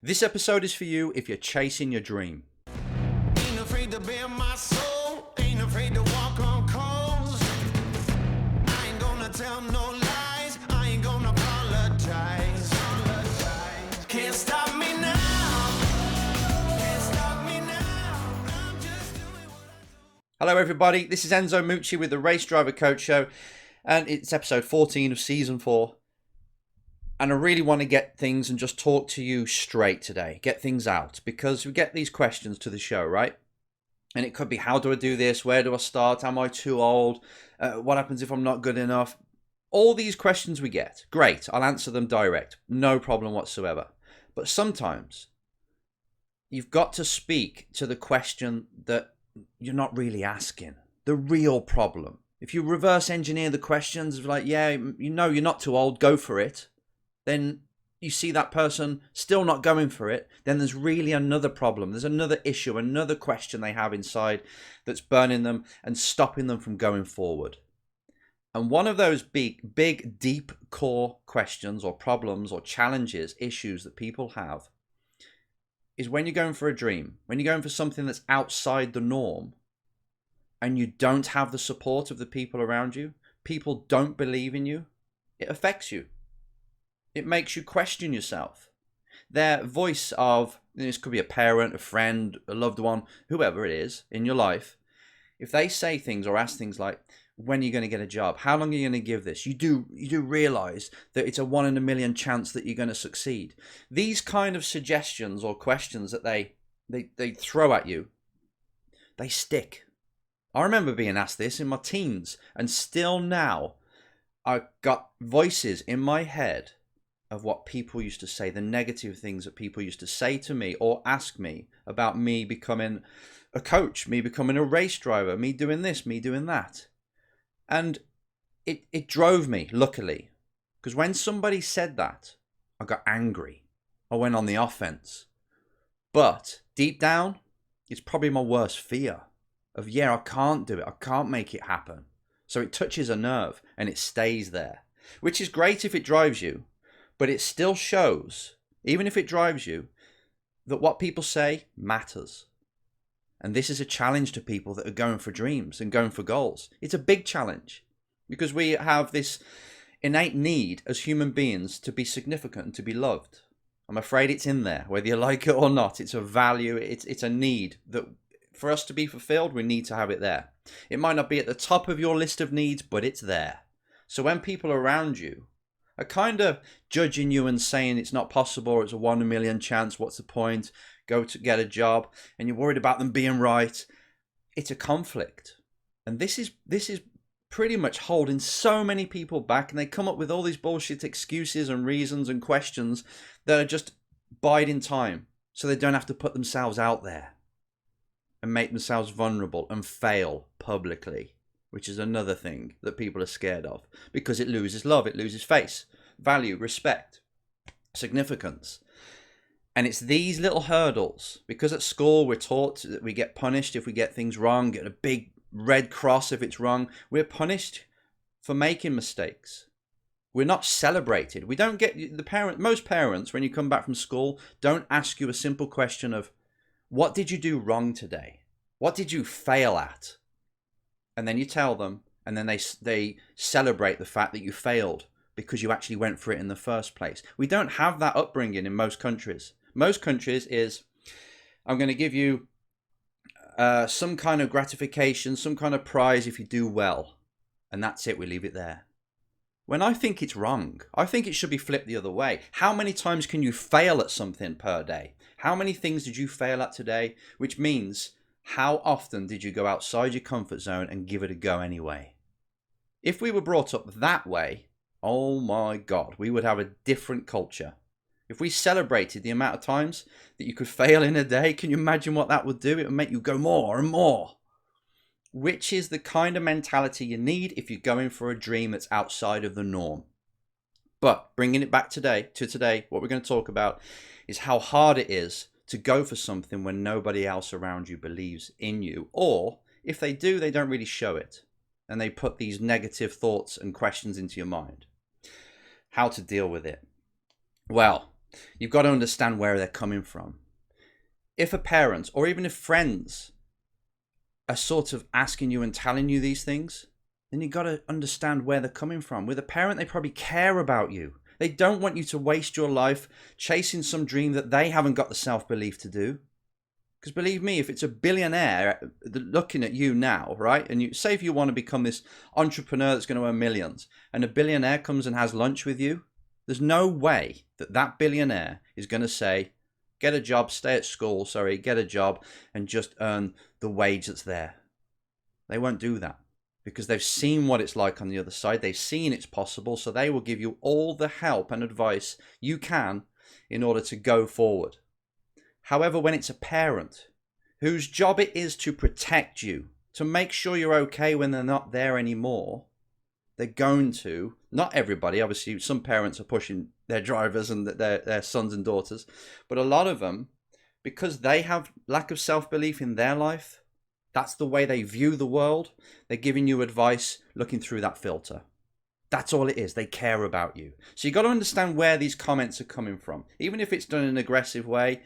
This episode is for you if you're chasing your dream. Ain't afraid to bare my soul, ain't afraid to walk on coals. I ain't gonna tell no lies, I ain't gonna apologize. Can't stop me now, can't stop me now. I'm just doing what I do. Hello everybody, this is Enzo Mucci with the Race Driver Coach Show, and it's episode 14 of season 4. And I really want to get things and just talk to you straight today, get things out, because we get these questions to the show, right? And it could be, how do I do this? Where do I start? Am I too old? What happens if I'm not good enough? All these questions we get. Great, I'll answer them direct. No problem whatsoever. But sometimes you've got to speak to the question that you're not really asking, the real problem. If you reverse engineer the questions, like, yeah, you know you're not too old, go for it. Then you see that person still not going for it, then there's really another problem. There's another issue, another question they have inside that's burning them and stopping them from going forward. And one of those big, deep core questions or problems or challenges, issues that people have is when you're going for a dream, when you're going for something that's outside the norm and you don't have the support of the people around you, people don't believe in you, it affects you. It makes you question yourself. Their voice of, this could be a parent, a friend, a loved one, whoever it is in your life. If they say things or ask things like, when are you going to get a job? How long are you going to give this? You do realize that it's a 1 in a million chance that you're going to succeed. These kind of suggestions or questions that they throw at you, they stick. I remember being asked this in my teens, and still now I got voices in my head of what people used to say, the negative things that people used to say to me or ask me about me becoming a coach, me becoming a race driver, me doing this, me doing that. And it drove me, luckily, because when somebody said that, I got angry. I went on the offense. But deep down, it's probably my worst fear of, I can't do it. I can't make it happen. So it touches a nerve and it stays there, which is great if it drives you. But it still shows, even if it drives you, that what people say matters. And this is a challenge to people that are going for dreams and going for goals. It's a big challenge because we have this innate need as human beings to be significant and to be loved. I'm afraid it's in there, whether you like it or not. It's a value, it's a need that for us to be fulfilled, we need to have it there. It might not be at the top of your list of needs, but it's there. So when people around you are kind of judging you and saying it's not possible, or it's a 1 in a million chance, what's the point, go to get a job, and you're worried about them being right, it's a conflict. And this is pretty much holding so many people back, and they come up with all these bullshit excuses and reasons and questions that are just biding time so they don't have to put themselves out there and make themselves vulnerable and fail publicly, which is another thing that people are scared of because it loses love, it loses face, value, respect, significance. And it's these little hurdles, because at school we're taught that we get punished if we get things wrong, get a big red cross if it's wrong. We're punished for making mistakes. We're not celebrated. We don't get most parents, when you come back from school, don't ask you a simple question of, what did you do wrong today? What did you fail at? And then you tell them, and then they celebrate the fact that you failed because you actually went for it in the first place. We don't have that upbringing in most countries. Most countries is, I'm going to give you some kind of gratification, some kind of prize if you do well. And that's it, we leave it there. When I think it's wrong, I think it should be flipped the other way. How many times can you fail at something per day? How many things did you fail at today? Which means, how often did you go outside your comfort zone and give it a go anyway? If we were brought up that way, oh my God, we would have a different culture. If we celebrated the amount of times that you could fail in a day, can you imagine what that would do? It would make you go more and more. Which is the kind of mentality you need if you're going for a dream that's outside of the norm. But bringing it back to today, what we're going to talk about is how hard it is to go for something when nobody else around you believes in you. Or if they do, they don't really show it. And they put these negative thoughts and questions into your mind. How to deal with it? Well, You've got to understand where they're coming from. If a parent or even if friends are sort of asking you and telling you these things, then you've got to understand where they're coming from. With a parent, they probably care about you. They don't want you to waste your life chasing some dream that they haven't got the self-belief to do. Because believe me, if it's a billionaire looking at you now, right, and you say if you want to become this entrepreneur that's going to earn millions, and a billionaire comes and has lunch with you, there's no way that that billionaire is going to say, get a job, stay at school, get a job, and just earn the wage that's there. They won't do that because they've seen what it's like on the other side. They've seen it's possible, so they will give you all the help and advice you can in order to go forward. However, when it's a parent whose job it is to protect you, to make sure you're okay when they're not there anymore, they're going to, not everybody, obviously some parents are pushing their drivers and their sons and daughters, but a lot of them, because they have lack of self-belief in their life, that's the way they view the world, they're giving you advice looking through that filter. That's all it is. They care about you. So you've got to understand where these comments are coming from. Even if it's done in an aggressive way,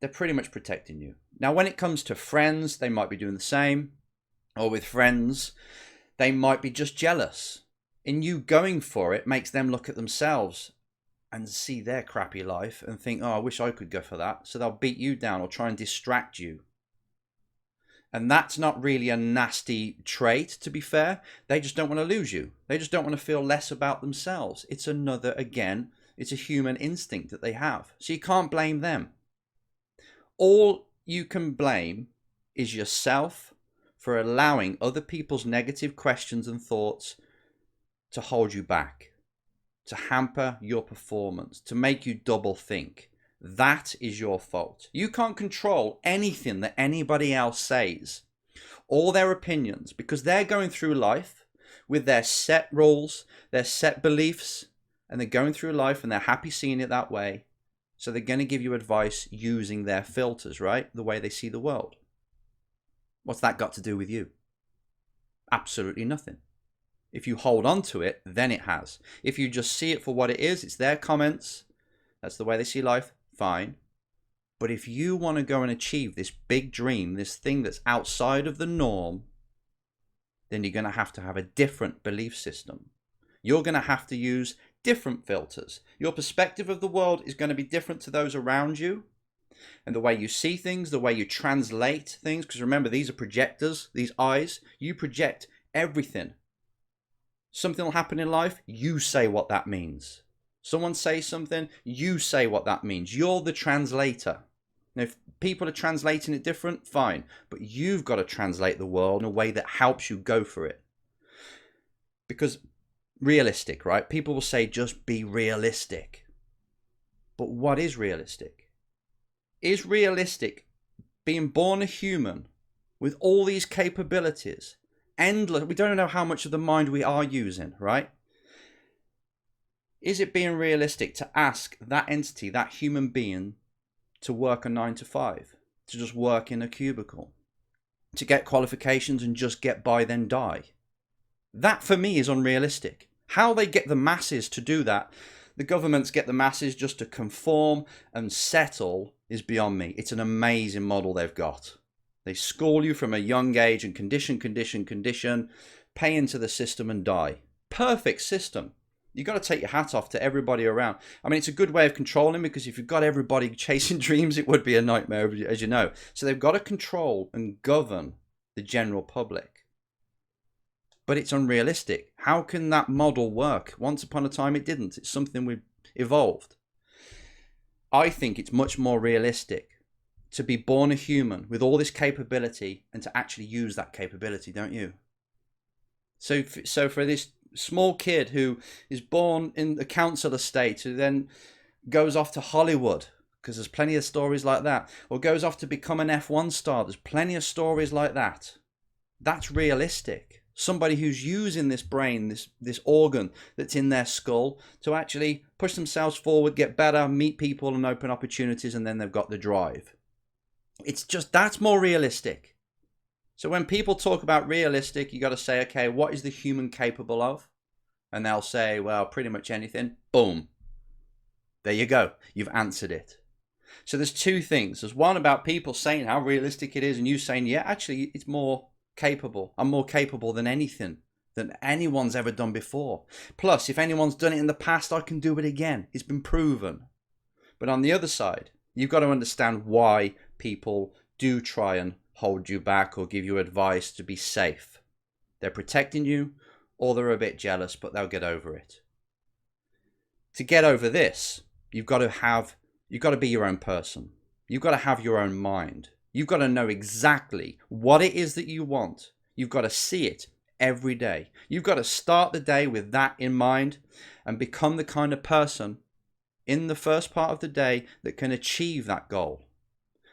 they're pretty much protecting you. Now, when it comes to friends, they might be doing the same. Or with friends, they might be just jealous. And you going for it makes them look at themselves and see their crappy life and think, oh, I wish I could go for that. So they'll beat you down or try and distract you. And that's not really a nasty trait, to be fair. They just don't want to lose you. They just don't want to feel less about themselves. It's another, again, it's a human instinct that they have. So you can't blame them. All you can blame is yourself for allowing other people's negative questions and thoughts to hold you back, to hamper your performance, to make you double think. That is your fault. You can't control anything that anybody else says or their opinions because they're going through life with their set rules, their set beliefs, and they're going through life and they're happy seeing it that way. So they're going to give you advice using their filters, right? The way they see the world. What's that got to do with you? Absolutely nothing. If you hold on to it, then it has. If you just see it for what it is, it's their comments, that's the way they see life, fine. But if you want to go and achieve this big dream, this thing that's outside of the norm, then you're going to have a different belief system. You're going to have to use different filters. Your perspective of the world is going to be different to those around you. And the way you see things, the way you translate things, because remember, these are projectors, these eyes, you project everything. Something will happen in life, you say what that means. Someone says something, you say what that means. You're the translator. Now, if people are translating it different, fine. But you've got to translate the world in a way that helps you go for it. Because realistic, right? People will say, just be realistic. But what is realistic? Is realistic being born a human with all these capabilities, endless, we don't know how much of the mind we are using, right? Is it being realistic to ask that entity, that human being, to work a 9 to 5, to just work in a cubicle, to get qualifications and just get by then die? That for me is unrealistic. How they get the masses to do that, the governments get the masses just to conform and settle, is beyond me. It's an amazing model they've got. They school you from a young age and condition, pay into the system and die. Perfect system. You've got to take your hat off to everybody around. I mean, it's a good way of controlling, because if you've got everybody chasing dreams, it would be a nightmare, as you know. So they've got to control and govern the general public. But it's unrealistic. How can that model work? Once upon a time, it didn't. It's something we've evolved. I think it's much more realistic to be born a human with all this capability and to actually use that capability, don't you? So for this small kid who is born in a council estate, who then goes off to Hollywood, because there's plenty of stories like that, or goes off to become an F1 star, there's plenty of stories like that. That's realistic. Somebody who's using this brain, this organ that's in their skull, to actually push themselves forward, get better, meet people and open opportunities, and then they've got the drive. It's just, that's more realistic. So when people talk about realistic, you got to say, okay, what is the human capable of? And they'll say, well, pretty much anything. Boom. There you go. You've answered it. So there's two things. There's one about people saying how realistic it is, and you saying, yeah, actually, it's more capable. I'm more capable than anything than anyone's ever done before. Plus, if anyone's done it in the past, I can do it again. It's been proven. But on the other side, you've got to understand why people do try and hold you back or give you advice to be safe. They're protecting you, or they're a bit jealous, but they'll get over it. To get over this, you've got to be your own person. You've got to have your own mind. You've got to know exactly what it is that you want. You've got to see it every day. You've got to start the day with that in mind and become the kind of person in the first part of the day that can achieve that goal,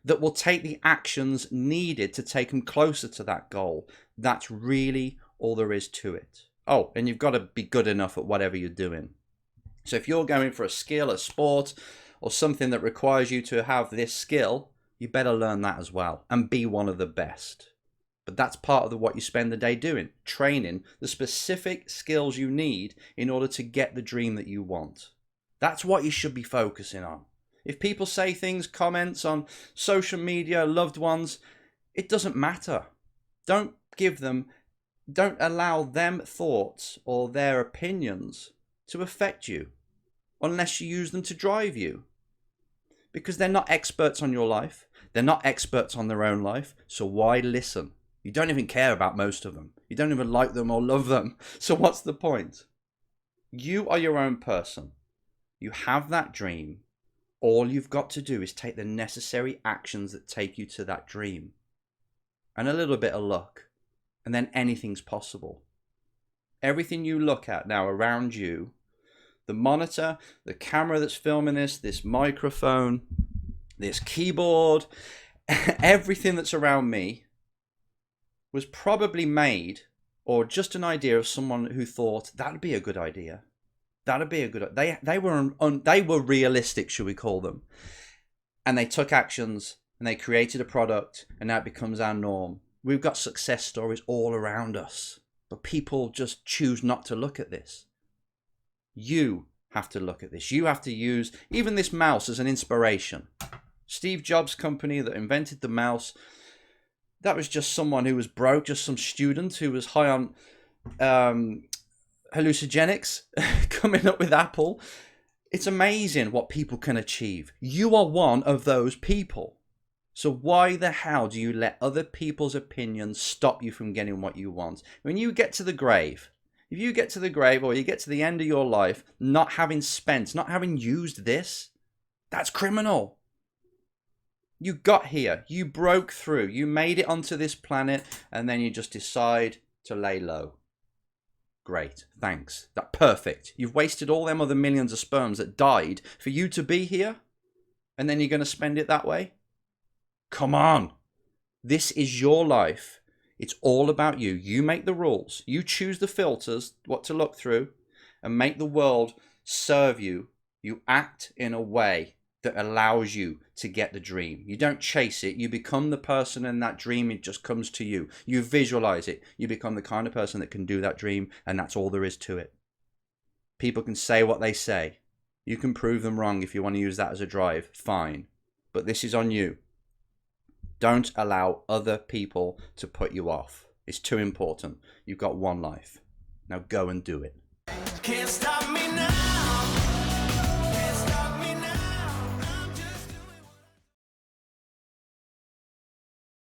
that will take the actions needed to take them closer to that goal. That's really all there is to it. Oh, and you've got to be good enough at whatever you're doing. So if you're going for a skill, a sport, or something that requires you to have this skill, you better learn that as well and be one of the best. But that's part of what you spend the day doing, training the specific skills you need in order to get the dream that you want. That's what you should be focusing on. If people say things, comments on social media, loved ones, it doesn't matter. Don't allow them thoughts or their opinions to affect you unless you use them to drive you. Because they're not experts on your life. They're not experts on their own life. So why listen? You don't even care about most of them. You don't even like them or love them. So what's the point? You are your own person. You have that dream. All you've got to do is take the necessary actions that take you to that dream. And a little bit of luck. And then anything's possible. Everything you look at now around you, the monitor, the camera that's filming this microphone, this keyboard, everything that's around me was probably made or just an idea of someone who thought that'd be a good idea. That'd be a good. They were realistic, should we call them? And they took actions and they created a product, and now it becomes our norm. We've got success stories all around us, but people just choose not to look at this. You have to look at this. You have to use even this mouse as an inspiration. Steve Jobs' company that invented the mouse, that was just someone who was broke, just some student who was high on hallucinogenics coming up with Apple. It's amazing what people can achieve. You are one of those people. So why the hell do you let other people's opinions stop you from getting what you want? When you get to the grave, if you get to the grave or you get to the end of your life not having used this, that's criminal. You got here, you broke through, you made it onto this planet, and then you just decide to lay low. Great, thanks. That's perfect. You've wasted all them other millions of sperms that died for you to be here, and then you're going to spend it that way? Come on. This is your life. It's all about you. You make the rules. You choose the filters, what to look through, and make the world serve you. You act in a way that allows you to get the dream. You don't chase it. You become the person, and that dream, it just comes to you. You visualize it. You become the kind of person that can do that dream, and that's all there is to it. People can say what they say. You can prove them wrong if you want to use that as a drive. Fine. But this is on you. Don't allow other people to put you off. It's too important. You've got one life. Now go and do it. Can't stop me now.